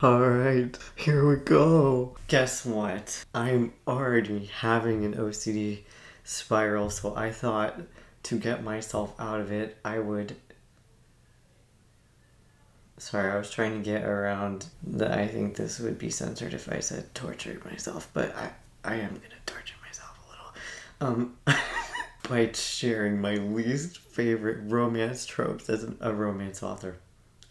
Alright, here we go. Guess what? I'm already having an OCD spiral, so I thought to get myself out of it, I would. Sorry, I was trying to get around that. I think this would be censored if I said tortured myself, but I am gonna torture myself a little. By sharing my least favorite romance tropes as a romance author.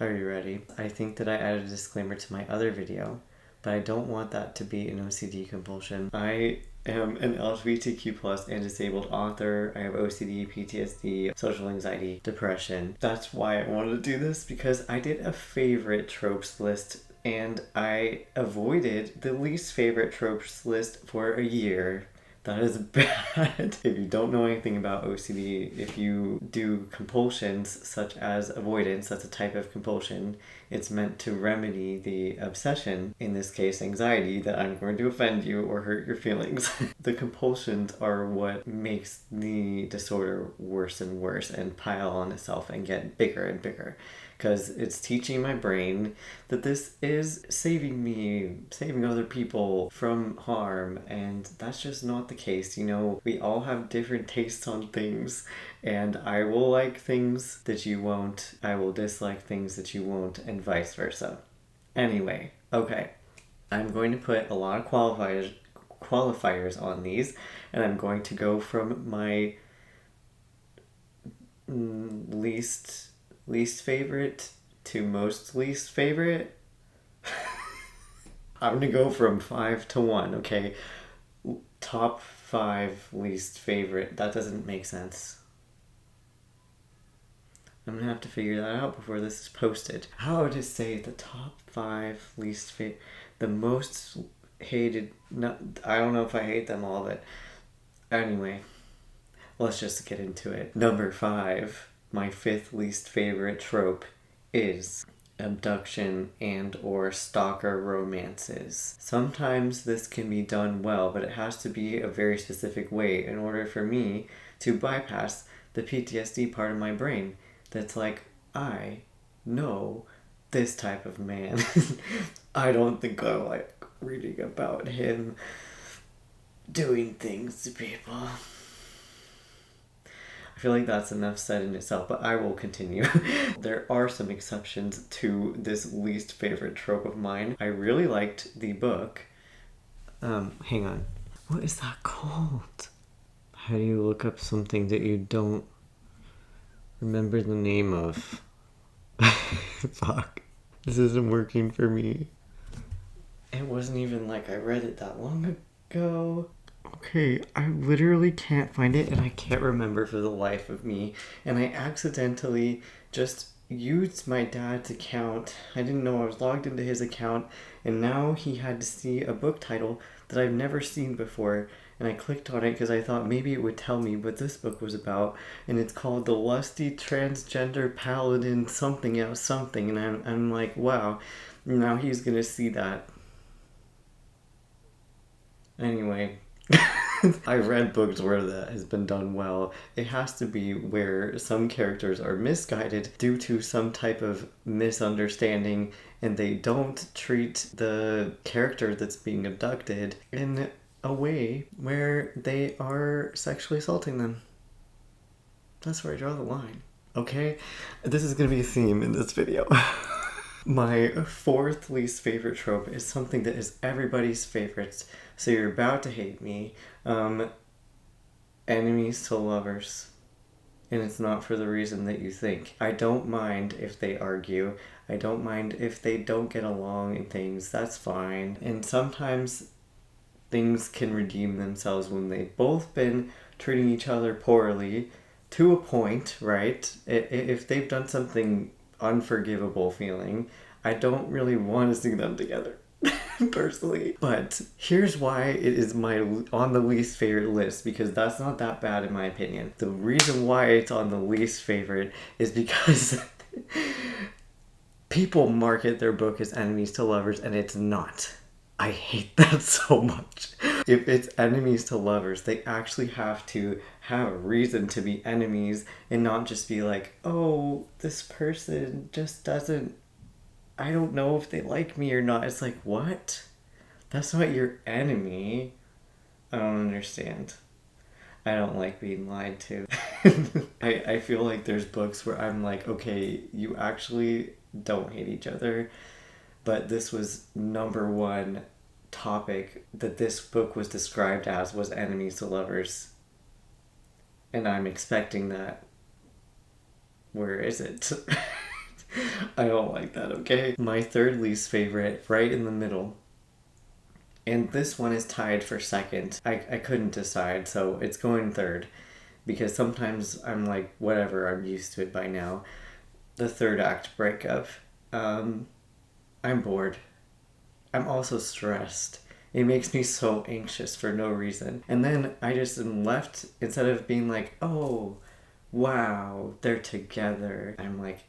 Are you ready? I think that I added a disclaimer to my other video, but I don't want that to be an OCD compulsion. I am an LGBTQ plus and disabled author. I have OCD, PTSD, social anxiety, depression. That's why I wanted to do this, because I did a favorite tropes list and I avoided the least favorite tropes list for a year. That is bad. If you don't know anything about OCD, if you do compulsions such as avoidance, that's a type of compulsion. It's meant to remedy the obsession, in this case anxiety, that I'm going to offend you or hurt your feelings. The compulsions are what makes the disorder worse and worse and pile on itself and get bigger and bigger. Because it's teaching my brain that this is saving me, saving other people from harm, and that's just not the case. You know, we all have different tastes on things, and I will like things that you won't, I will dislike things that you won't, and vice versa. Anyway, okay. I'm going to put a lot of qualifiers on these, and I'm going to go from my least favorite to most least favorite. I'm gonna go from 5 to 1, okay? Top 5 least favorite. That doesn't make sense. I'm gonna have to figure that out before this is posted. How to say the top 5 least favorite, the most hated. Not, I don't know if I hate them all, but anyway, let's just get into it. Number 5, my 5th least favorite trope is abduction and or stalker romances. Sometimes this can be done well, but it has to be a very specific way in order for me to bypass the PTSD part of my brain that's like, I know this type of man. I don't think I like reading about him doing things to people. I feel like that's enough said in itself, but I will continue. There are some exceptions to this least favorite trope of mine. I really liked the book. Hang on. What is that called? How do you look up something that you don't remember the name of? Fuck. This isn't working for me. It wasn't even like I read it that long ago. Okay, I literally can't find it and I can't remember for the life of me. And I accidentally just used my dad's account. I didn't know I was logged into his account, and now he had to see a book title that I've never seen before. And I clicked on it because I thought maybe it would tell me what this book was about. And it's called The Lusty Transgender Paladin something else something. And I'm like, wow, now he's gonna see that. Anyway. I read books where that has been done well. It has to be where some characters are misguided due to some type of misunderstanding, and they don't treat the character that's being abducted in a way where they are sexually assaulting them. That's where I draw the line. Okay? This is going to be a theme in this video. My 4th least favorite trope is something that is everybody's favorite, so you're about to hate me. Enemies to lovers. And it's not for the reason that you think. I don't mind if they argue. I don't mind if they don't get along and things. That's fine. And sometimes things can redeem themselves when they've both been treating each other poorly to a point, right? If they've done something unforgivable feeling, I don't really want to see them together. Personally. But here's why it is my on the least favorite list, because that's not that bad in my opinion. The reason why it's on the least favorite is because people market their book as enemies to lovers, and it's not. I hate that so much. If it's enemies to lovers, they actually have to have a reason to be enemies and not just be like, oh, this person just doesn't I don't know if they like me or not. It's like, what? That's not your enemy. I don't understand. I don't like being lied to. I feel like there's books where I'm like, okay, you actually don't hate each other, but this was number one topic that this book was described as was enemies to lovers. And I'm expecting that. Where is it? I don't like that, okay? My third least favorite, right in the middle. And this one is tied for second. I couldn't decide, so it's going third. Because sometimes I'm like, whatever, I'm used to it by now. The third act breakup. I'm bored. I'm also stressed. It makes me so anxious for no reason. And then I just am left, instead of being like, oh, wow, they're together. I'm like,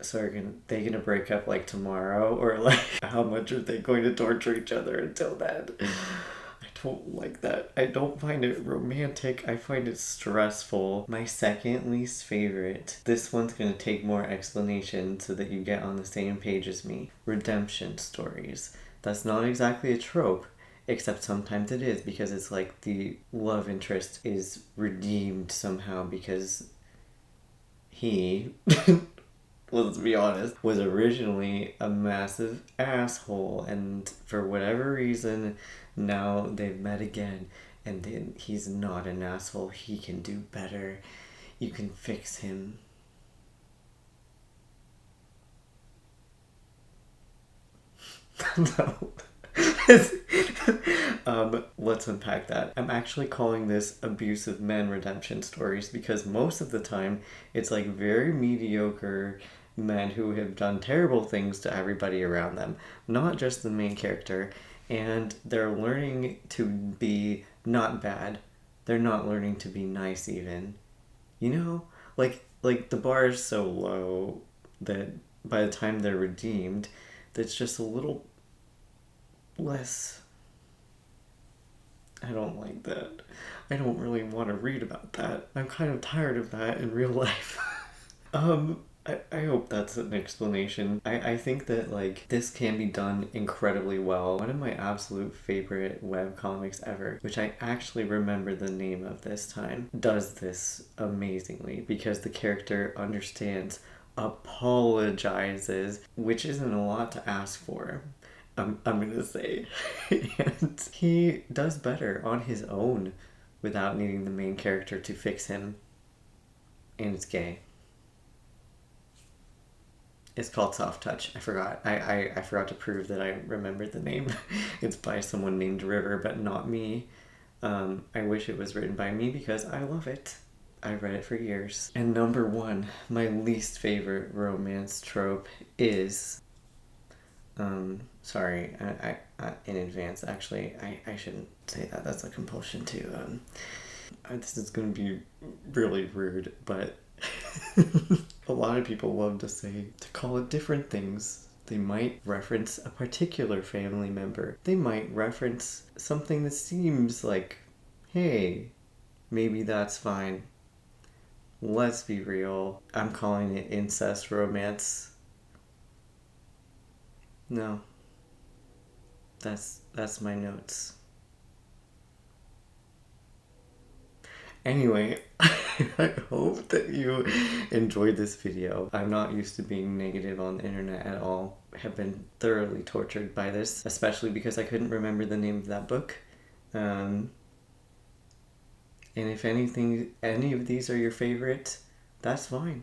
so are they gonna break up like tomorrow? Or like, how much are they going to torture each other until then? I don't like that. I don't find it romantic. I find it stressful. My second least favorite. This one's gonna take more explanation so that you get on the same page as me. Redemption stories. That's not exactly a trope, except sometimes it is, because it's like the love interest is redeemed somehow because he, let's be honest, was originally a massive asshole, and for whatever reason, now they've met again, and then he's not an asshole. He can do better. You can fix him. No. Let's unpack that. I'm actually calling this abusive men redemption stories because most of the time it's like very mediocre men who have done terrible things to everybody around them, not just the main character, and they're learning to be not bad. They're not learning to be nice even. You know? Like the bar is so low that by the time they're redeemed, that's just a little less. I don't like that. I don't really want to read about that. I'm kind of tired of that in real life. I hope that's an explanation. I think that like this can be done incredibly well. One of my absolute favorite web comics ever, which I actually remember the name of this time, does this amazingly because the character understands, apologizes, which isn't a lot to ask for. I'm gonna say. And he does better on his own without needing the main character to fix him. And it's gay. It's called Soft Touch. I forgot. I forgot to prove that I remembered the name. It's by someone named River, but not me. I wish it was written by me because I love it. I read it for years. And number one, my least favorite romance trope is... sorry, I in advance, actually, I shouldn't say that. That's a compulsion to, this is gonna be really rude, but a lot of people love to say, to call it different things. They might reference a particular family member. They might reference something that seems like, hey, maybe that's fine. Let's be real. I'm calling it incest romance. No. That's my notes. Anyway, I hope that you enjoyed this video. I'm not used to being negative on the internet at all. I have been thoroughly tortured by this, especially because I couldn't remember the name of that book. And if anything, any of these are your favorite, that's fine.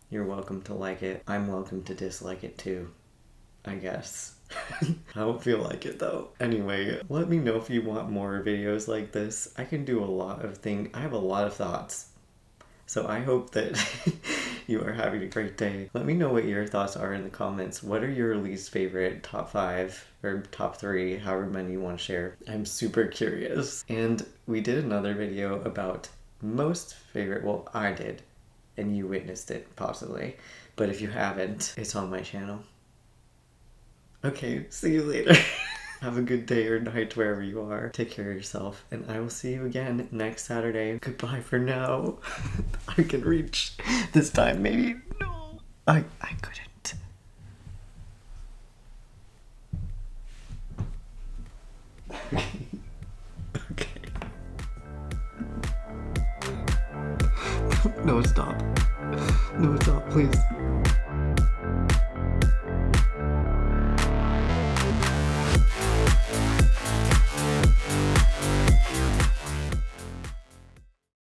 You're welcome to like it. I'm welcome to dislike it too, I guess. I don't feel like it though. Anyway, let me know if you want more videos like this. I can do a lot of things. I have a lot of thoughts. So I hope that you are having a great day. Let me know what your thoughts are in the comments. What are your least favorite top 5 or top 3, however many you want to share? I'm super curious. And we did another video about most favorite, well, I did, and you witnessed it possibly. But if you haven't, it's on my channel. Okay, see you later. Have a good day or night wherever you are. Take care of yourself, and I will see you again next Saturday. Goodbye for now. I can reach this time, maybe. No, I couldn't. No, stop. No, stop, please.